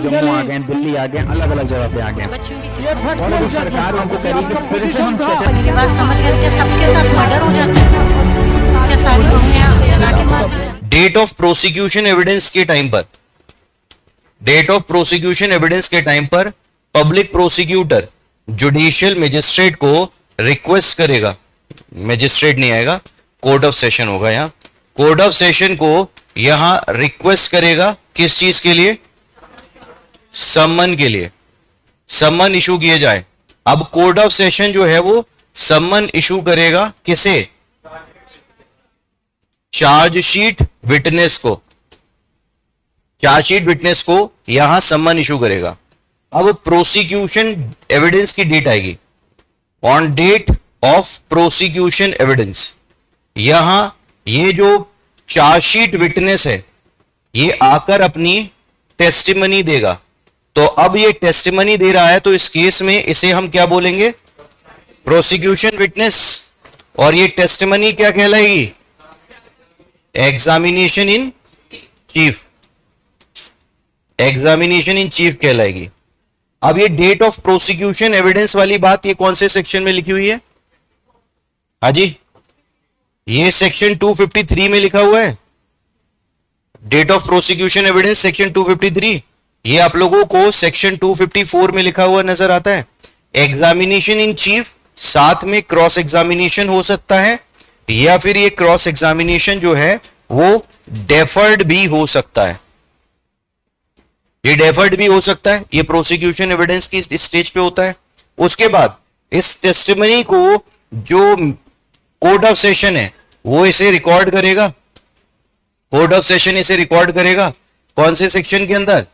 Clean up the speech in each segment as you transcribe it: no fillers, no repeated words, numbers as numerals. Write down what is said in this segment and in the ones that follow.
जम्मू आ गए, दिल्ली आ गए, अलग अलग जगह पे आ गए, और अभी सरकार उनको करेगी फिर से हम मेरी बात समझ गए क्या? सबके साथ मर्डर हो जाता है क्या? सारी बहुएं जला के मार दी जाती? डेट ऑफ प्रोसिक्यूशन एविडेंस के टाइम पर, डेट ऑफ प्रोसिक्यूशन एविडेंस के टाइम पर पब्लिक प्रोसिक्यूटर जुडिशियल मजिस्ट्रेट को रिक्वेस्ट करेगा, मजिस्ट्रेट नहीं आएगा, कोर्ट ऑफ सेशन होगा यहां, कोर्ट ऑफ सेशन को यहां रिक्वेस्ट करेगा किस चीज के लिए? सम्मन के लिए, सम्मन इशू किए जाए। अब कोर्ट ऑफ सेशन जो है वो सम्मन इशू करेगा किसे? चार्जशीट विटनेस को, चार्जशीट विटनेस को यहां सम्मन इशू करेगा। अब प्रोसिक्यूशन एविडेंस की डेट आएगी, on date of prosecution evidence, यहां ये जो चार्जशीट विटनेस है ये आकर अपनी टेस्टिमनी देगा। तो अब ये टेस्टिमनी दे रहा है तो इस केस में इसे हम क्या बोलेंगे? Prosecution witness. और ये टेस्टिमनी क्या कहलाएगी? Examination in chief, examination in chief कहलाएगी। अब ये डेट ऑफ प्रोसिक्यूशन एविडेंस वाली बात ये कौन से सेक्शन में लिखी हुई है? हाजी, ये सेक्शन 253 में लिखा हुआ है, date of prosecution evidence section 253। ये आप लोगों को सेक्शन 254 में लिखा हुआ नजर आता है। एग्जामिनेशन इन चीफ, साथ में क्रॉस एग्जामिनेशन हो सकता है, या फिर ये क्रॉस एग्जामिनेशन जो है वो डेफर्ड भी हो सकता है, ये डेफर्ड भी हो सकता है, ये प्रोसिक्यूशन एविडेंस की स्टेज पे होता है। उसके बाद इस टेस्टिमनी को जो कोर्ट ऑफ सेशन है वो इसे रिकॉर्ड करेगा, कोर्ट ऑफ सेशन इसे रिकॉर्ड करेगा कौन से सेक्शन के अंदर?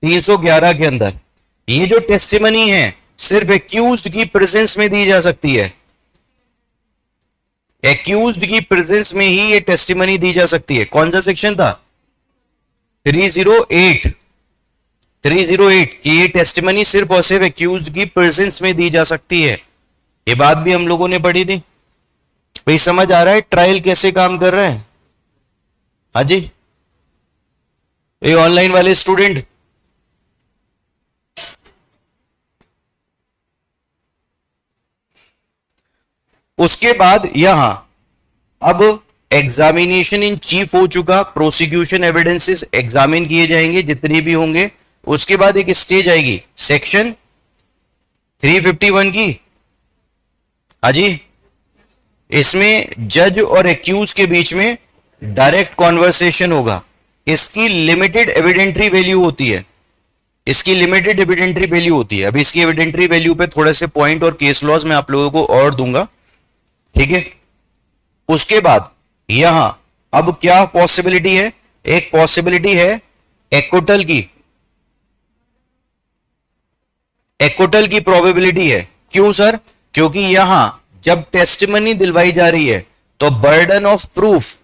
311 के अंदर। ये जो टेस्टिमनी है सिर्फ एक्यूज्ड की प्रेजेंस में दी जा सकती है, एक्यूज्ड की प्रेजेंस में ही ये टेस्टिमनी दी जा सकती है। कौन सा सेक्शन था? 308 कि ये टेस्टिमनी सिर्फ और सिर्फ एक्यूज्ड की प्रेजेंस में दी जा सकती है। ये बात भी हम लोगों ने पढ़ी थी। भाई समझ आ रहा है ट्रायल कैसे काम कर रहा है? हाँ जी, ये ऑनलाइन वाले स्टूडेंट, उसके बाद यहां अब एग्जामिनेशन इन चीफ हो चुका, प्रोसिक्यूशन एविडेंसेस एग्जामिन किए जाएंगे जितने भी होंगे। उसके बाद एक स्टेज आएगी सेक्शन 351 की। हाजी, इसमें जज और एक्यूज के बीच में डायरेक्ट कॉन्वर्सेशन होगा। इसकी लिमिटेड एविडेंट्री वैल्यू होती है, इसकी लिमिटेड एविडेंट्री वैल्यू होती है। अभी इसकी एविडेंट्री वैल्यू पे थोड़े से पॉइंट और केस लॉज मैं आप लोगों को और दूंगा, ठीक है। उसके बाद यहां अब क्या पॉसिबिलिटी है? एक पॉसिबिलिटी है एक्विटल की, एक्विटल की प्रोबेबिलिटी है। क्यों सर? क्योंकि यहां जब टेस्टिमनी दिलवाई जा रही है तो burden of proof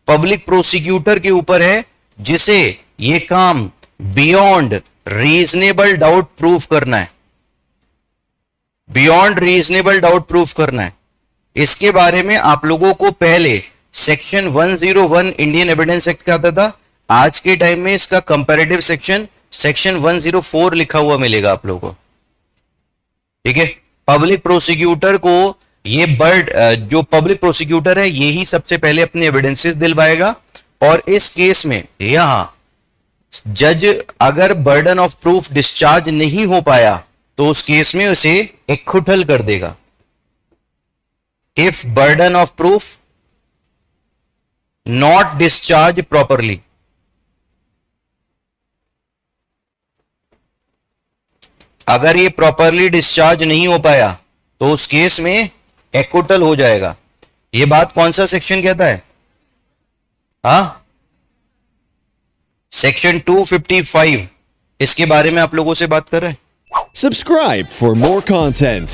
public prosecutor के ऊपर है, जिसे ये काम बियॉन्ड रीजनेबल डाउट प्रूफ करना है, बियॉन्ड रीजनेबल डाउट प्रूफ करना है। इसके बारे में आप लोगों को पहले सेक्शन 101 इंडियन एविडेंस एक्ट का आता था, आज के टाइम में इसका कंपैरेटिव सेक्शन 104 लिखा हुआ मिलेगा आप लोगों को, ठीक है। पब्लिक प्रोसिक्यूटर को ये जो पब्लिक प्रोसिक्यूटर है यही सबसे पहले अपने एविडेंसेस दिलवाएगा, और इस केस में यहां जज अगर बर्डन ऑफ प्रूफ डिस्चार्ज नहीं हो पाया तो उस केस में उसे एक्विटल कर देगा। If burden of proof not discharge properly, अगर ये प्रॉपरली डिस्चार्ज नहीं हो पाया तो उस केस में एक्विटल हो जाएगा। ये बात कौन सा सेक्शन कहता है? हाँ, सेक्शन 255, इसके बारे में आप लोगों से बात कर रहे हैं। Subscribe for more content.